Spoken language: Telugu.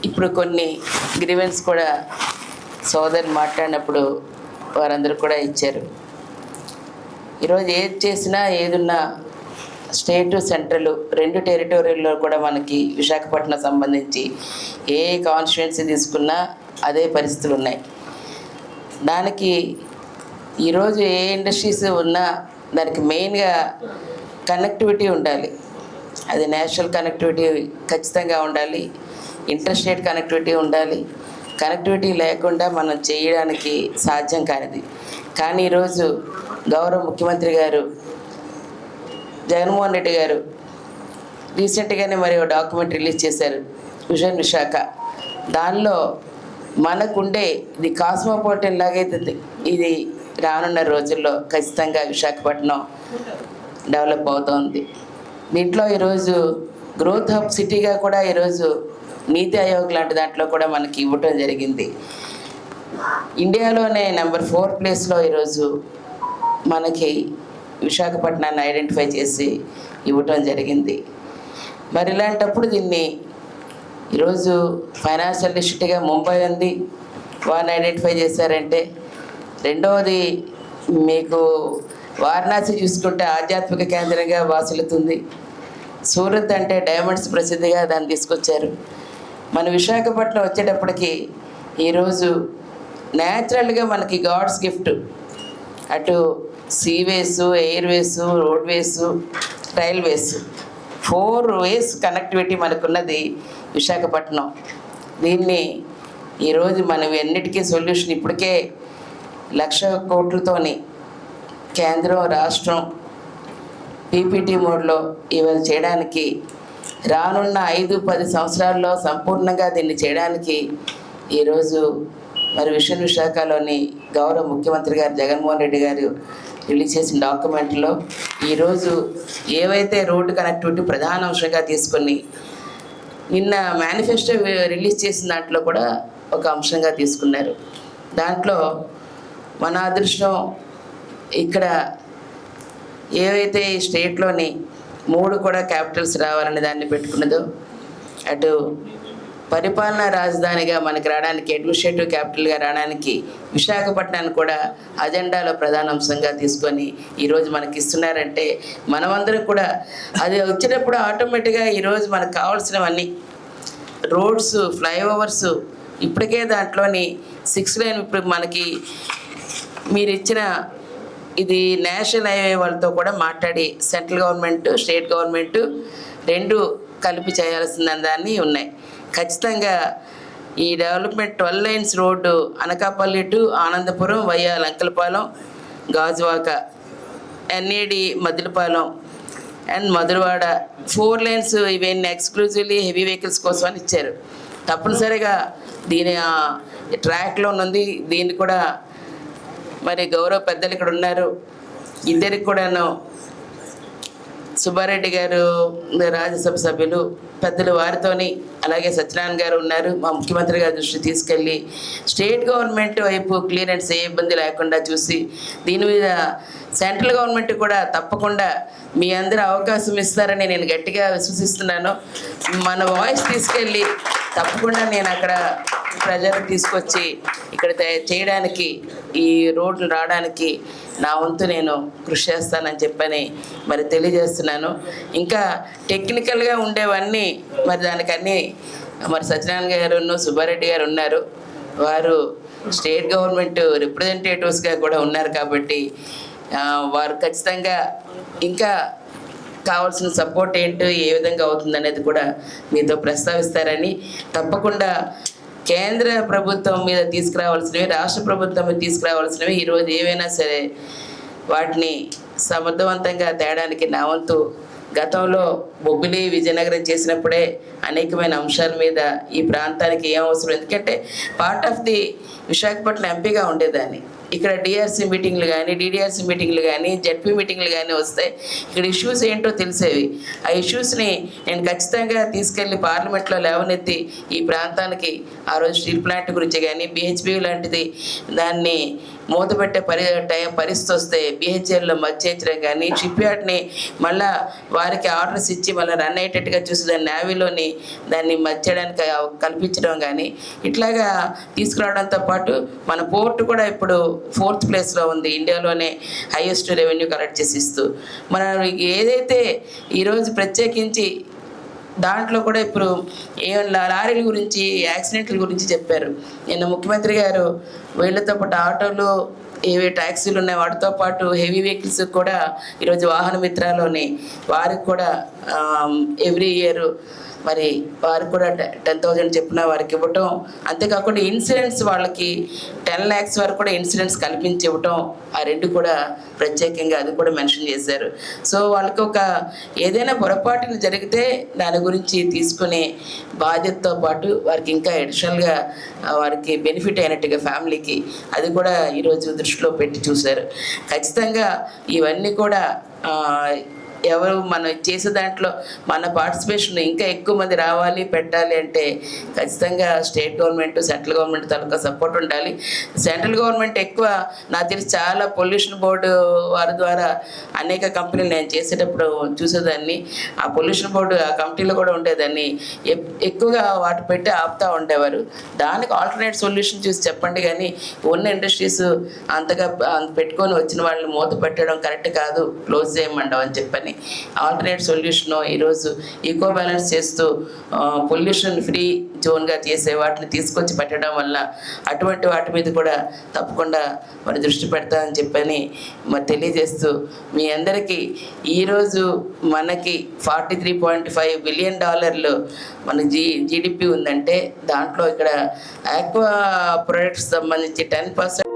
ఇప్పుడు కొన్ని గ్రీవెన్స్ కూడా సోదరు మాట్లాడినప్పుడు వారందరూ కూడా ఇచ్చారు. ఈరోజు ఏది చేసినా ఏదున్నా స్టేటు సెంట్రల్ రెండు టెరిటోరియల్లో కూడా మనకి విశాఖపట్నం సంబంధించి ఏ కాన్స్టిట్యుయెన్సీ తీసుకున్నా అదే పరిస్థితులు ఉన్నాయి. దానికి ఈరోజు ఏ ఇండస్ట్రీస్ ఉన్నా దానికి మెయిన్గా కనెక్టివిటీ ఉండాలి. అది నేషనల్ కనెక్టివిటీ ఖచ్చితంగా ఉండాలి, ఇంటర్ స్టేట్ కనెక్టివిటీ ఉండాలి. కనెక్టివిటీ లేకుండా మనం చేయడానికి సాధ్యం కానిది. కానీ ఈరోజు గౌరవ ముఖ్యమంత్రి గారు జగన్మోహన్ రెడ్డి గారు రీసెంట్గానే మరి ఒక డాక్యుమెంట్ రిలీజ్ చేశారు, విజన్ విశాఖ. దానిలో మనకుండే ఇది కాస్మోపాలిటన్ లాగైతే ఇది రానున్న రోజుల్లో ఖచ్చితంగా విశాఖపట్నం డెవలప్ అవుతోంది. దీంట్లో ఈరోజు గ్రోత్ హబ్ సిటీగా కూడా ఈరోజు నీతి ఆయోగ్ లాంటి దాంట్లో కూడా మనకి ఇవ్వటం జరిగింది. ఇండియాలోనే నెంబర్ 4 ప్లేస్లో ఈరోజు మనకి విశాఖపట్నాన్ని ఐడెంటిఫై చేసి ఇవ్వటం జరిగింది. మరి ఇలాంటప్పుడు దీన్ని ఈరోజు ఫైనాన్షియల్ డిస్ట్రిక్ట్గా ముంబై ఉంది, వారిని ఐడెంటిఫై చేశారంటే. రెండవది మీకు వారణాసి చూసుకుంటే ఆధ్యాత్మిక కేంద్రంగా వాసులుతుంది. సూరత్ అంటే డైమండ్స్ ప్రసిద్ధిగా దాన్ని తీసుకొచ్చారు. మన విశాఖపట్నం వచ్చేటప్పటికి ఈరోజు న్యాచురల్గా మనకి గాడ్స్ గిఫ్ట్. అటు సీవేసు, ఎయిర్వేసు, రోడ్వేసు, రైల్వేసు 4 వేస్ కనెక్టివిటీ మనకున్నది విశాఖపట్నం. దీన్ని ఈరోజు మనం అన్నిటికీ సొల్యూషన్ ఇప్పటికే 1,00,000 కోట్లతోని కేంద్రం రాష్ట్రం పీపీటీ మోడ్లో ఇవాళ చేయడానికి రానున్న 5-10 సంవత్సరాల్లో సంపూర్ణంగా దీన్ని చేయడానికి ఈరోజు మరి విజన్ విశాఖలోని గౌరవ ముఖ్యమంత్రి గారు జగన్మోహన్ రెడ్డి గారు రిలీజ్ చేసిన డాక్యుమెంట్లో ఈరోజు ఏవైతే రోడ్డు కనెక్టివిటీ ప్రధాన అంశంగా తీసుకొని నిన్న మేనిఫెస్టో రిలీజ్ చేసిన దాంట్లో కూడా ఒక అంశంగా తీసుకున్నారు. దాంట్లో మన అదృష్టం ఇక్కడ ఏవైతే ఈ స్టేట్లోని 3 కూడా క్యాపిటల్స్ రావాలని దాన్ని పెట్టుకున్నదో, అటు పరిపాలనా రాజధానిగా మనకి రావడానికి, అడ్మినిస్ట్రేటివ్ క్యాపిటల్గా రావడానికి విశాఖపట్నాన్ని కూడా అజెండాలో ప్రధాన అంశంగా తీసుకొని ఈరోజు మనకి ఇస్తున్నారంటే మనమందరం కూడా అది వచ్చేటప్పుడు ఆటోమేటిక్గా ఈరోజు మనకు కావాల్సినవన్నీ రోడ్స్, ఫ్లైఓవర్స్, ఇప్పటికే దాంట్లోని 6 లైన్ ఇప్పుడు మనకి మీరు ఇచ్చిన ఇది నేషనల్ హైవే వాళ్ళతో కూడా మాట్లాడి సెంట్రల్ గవర్నమెంట్, స్టేట్ గవర్నమెంట్ 2 కలిపి చేయాల్సిన దాన్ని ఉన్నాయి. ఖచ్చితంగా ఈ development 12 lines road Anakapalli to Anandapuram via Lankalapalem, Gajuwaka, NAD Madilapalem and Madhurawada 4 lines ఇవన్నీ ఎక్స్క్లూజివ్లీ హెవీ వెహికల్స్ కోసం అని ఇచ్చారు. తప్పనిసరిగా దీని ట్రాక్లో ఉంది. దీన్ని కూడా మరి గౌరవ పెద్దలు ఇక్కడ ఉన్నారు, ఇద్దరికి కూడాను సుబ్బారెడ్డి గారు రాజ్యసభ సభ్యులు పెద్దలు, వారితోని అలాగే సత్యనారాయణ గారు ఉన్నారు. మా ముఖ్యమంత్రి గారి దృష్టి తీసుకెళ్ళి స్టేట్ గవర్నమెంట్ వైపు క్లియరెన్స్ ఏ ఇబ్బంది లేకుండా చూసి దీని మీద సెంట్రల్ గవర్నమెంట్ కూడా తప్పకుండా మీ అందరూ అవకాశం ఇస్తారని నేను గట్టిగా విశ్వసిస్తున్నాను. మన వాయిస్ తీసుకెళ్ళి తప్పకుండా నేను అక్కడ ప్రజలకు తీసుకొచ్చి ఇక్కడ చేయడానికి, ఈ రోడ్లు రావడానికి నా వంతు నేను కృషి చేస్తానని చెప్పని మరి తెలియజేస్తున్నాను. ఇంకా టెక్నికల్గా ఉండేవన్నీ మరి దానికన్నీ మరి సత్యనారాయణ గారు, సుబ్బారెడ్డి గారు ఉన్నారు. వారు స్టేట్ గవర్నమెంట్ రిప్రజెంటేటివ్స్గా కూడా ఉన్నారు కాబట్టి వారు ఖచ్చితంగా ఇంకా కావాల్సిన సపోర్ట్ ఏంటో ఏ విధంగా అవుతుంది అనేది కూడా మీతో ప్రస్తావిస్తారని, తప్పకుండా కేంద్ర ప్రభుత్వం మీద తీసుకురావాల్సినవి, రాష్ట్ర ప్రభుత్వం మీద తీసుకురావాల్సినవి ఈరోజు ఏవైనా సరే వాటిని సమర్థవంతంగా తేడానికి నా వంతు. గతంలో బొబ్బిలి, విజయనగరం చేసినప్పుడే అనేకమైన అంశాల మీద ఈ ప్రాంతానికి ఏం అవసరం, ఎందుకంటే పార్ట్ ఆఫ్ ది విశాఖపట్నం ఎంపీగా ఉండేదాన్ని. ఇక్కడ డిఆర్సీ మీటింగ్లు కానీ, డిడిఆర్సీ మీటింగ్లు కానీ, జెడ్పీ మీటింగ్లు కానీ వస్తే ఇక్కడ ఇష్యూస్ ఏంటో తెలిసేవి. ఆ ఇష్యూస్ని నేను ఖచ్చితంగా తీసుకెళ్ళి పార్లమెంట్లో లేవనెత్తి ఈ ప్రాంతానికి ఆ రోజు స్టీల్ ప్లాంట్ గురించి కానీ, బిహెచ్పి లాంటిది దాన్ని మూతపెట్టే పరిస్థితి వస్తే బిహెచ్ఎల్లో మధ్యించడం కానీ, షిప్ యార్డ్ని మళ్ళీ వారికి ఆర్డర్స్ ఇచ్చి మళ్ళీ రన్ అయ్యేటట్టుగా చూసి దాన్ని నేవీలోని దాన్ని మర్చడానికి కల్పించడం కానీ, ఇట్లాగా తీసుకురావడంతో పాటు మన పోర్ట్ కూడా ఇప్పుడు 4th ప్లేస్లో ఉంది ఇండియాలోనే హైయెస్ట్ రెవెన్యూ కలెక్ట్ చేసి ఇస్తూ. మన ఏదైతే ఈరోజు ప్రత్యేకించి దాంట్లో కూడా ఇప్పుడు లారీల గురించి, యాక్సిడెంట్ల గురించి చెప్పారు. నిన్న ముఖ్యమంత్రి గారు వీళ్ళతో పాటు ఆటోలు, ఏవే ట్యాక్సీలు ఉన్నాయి వాటితో పాటు హెవీ వెహికల్స్ కూడా ఈరోజు వాహన మిత్రాలోని వారికి కూడా ఎవ్రీ ఇయర్ మరి వారికి కూడా 10,000 చెప్పిన వారికి ఇవ్వటం, అంతేకాకుండా ఇన్సూరెన్స్ వాళ్ళకి 10 lakhs వరకు కూడా ఇన్సూరెన్స్ కల్పించి ఇవ్వటం, ఆ రెండు కూడా ప్రత్యేకంగా అది కూడా మెన్షన్ చేశారు. సో వాళ్ళకి ఒక ఏదైనా పొరపాటును జరిగితే దాని గురించి తీసుకునే బాధ్యతతో పాటు వారికి ఇంకా అడిషనల్గా వారికి బెనిఫిట్ అయినట్టుగా ఫ్యామిలీకి అది కూడా ఈరోజు దృష్టిలో పెట్టి చూశారు. ఖచ్చితంగా ఇవన్నీ కూడా ఎవరు మనం చేసే దాంట్లో మన పార్టిసిపేషన్ ఇంకా ఎక్కువ మంది రావాలి, పెట్టాలి అంటే ఖచ్చితంగా స్టేట్ గవర్నమెంట్, సెంట్రల్ గవర్నమెంట్ తాలూకా సపోర్ట్ ఉండాలి. సెంట్రల్ గవర్నమెంట్ ఎక్కువ నాకు తెలిసి చాలా పొల్యూషన్ బోర్డు వారి ద్వారా అనేక కంపెనీలు నేను చేసేటప్పుడు చూసేదాన్ని. ఆ పొల్యూషన్ బోర్డు ఆ కమిటీలో కూడా ఉండేదాన్ని, ఎక్కువగా వాటి పెట్టి ఆపుతూ ఉండేవారు. దానికి ఆల్టర్నేట్ సొల్యూషన్ చూసి చెప్పండి, కానీ ఉన్న ఇండస్ట్రీస్ అంతగా పెట్టుకొని వచ్చిన వాళ్ళని మూత పెట్టడం కరెక్ట్ కాదు, క్లోజ్ చేయమండం అని చెప్పని ఆల్టర్నేట్ సొల్యూషన్ ఈరోజు ఈకో బ్యాలెన్స్ చేస్తూ పొల్యూషన్ ఫ్రీ జోన్గా చేసే వాటిని తీసుకొచ్చి పెట్టడం వల్ల అటువంటి వాటి మీద కూడా తప్పకుండా మరి దృష్టి పెడతామని చెప్పని మరి తెలియజేస్తూ, మీ అందరికీ ఈరోజు మనకి $43.5 బిలియన్ మన జీడిపి ఉందంటే దాంట్లో ఇక్కడ ఆక్వా ప్రొడక్ట్స్ సంబంధించి 10%